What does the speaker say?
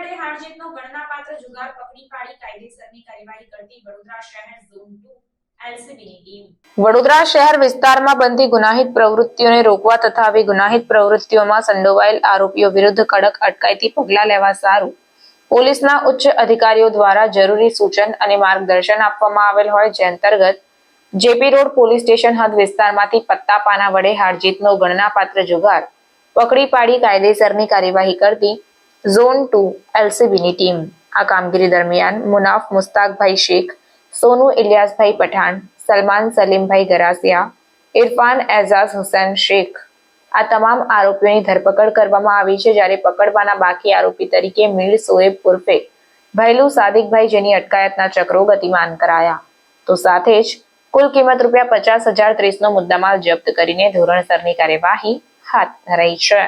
વડે હાર જીતનો ગણનાપાત્ર જુગાર પકડી પાડી કાયદેસરની કાર્યવાહી કરતી વડોદરા શહેર ઝોન 2 એલસીબીની ટીમ વડોદરા શહેર વિસ્તારમાં બનતી ગુનાહિત પ્રવૃત્તિઓને રોકવા તથા આવી ગુનાહિત પ્રવૃત્તિઓમાં સંડોવાયેલ આરોપીઓ વિરુદ્ધ કડક અટકાયતી પગલાં લેવા સારું પોલીસના ઉચ્ચ અધિકારીઓ દ્વારા જરૂરી સૂચન અને માર્ગદર્શન આપવામાં આવેલ હોય, જે અંતર્ગત જેપી રોડ પોલીસ સ્ટેશન હદ વિસ્તારમાંથી પત્તા પાના વડે હાર જીતનો ગણનાપાત્ર જુગાર પકડી પાડી કાયદેસરની કાર્યવાહી કરતી ઝોન 2 એલસીબીની ટીમ આ કામગીરી દરમિયાન મુનાફ મુસ્તાકભાઈ શેખ, સોનુ ઇલિયાસભાઈ પઠાણ, સલમાન સલીમભાઈ ગરાસિયા, ઇરફાન એઝાઝ હુસૈન શેખ આ તમામ આરોપીઓની ધરપકડ કરવામાં આવી છે, જ્યારે પકડવાના બાકી આરોપી તરીકે મીર સોએબ ઉર્ફે ભૈલુ સાદિકભાઈ, જેની અટકાયતના ચક્રો ગતિમાન કરાયા, તો સાથે જ કુલ કિંમત ₹50,030નો મુદ્દામાલ જપ્ત કરીને ધોરણસરની કાર્યવાહી હાથ ધરાઈ છે.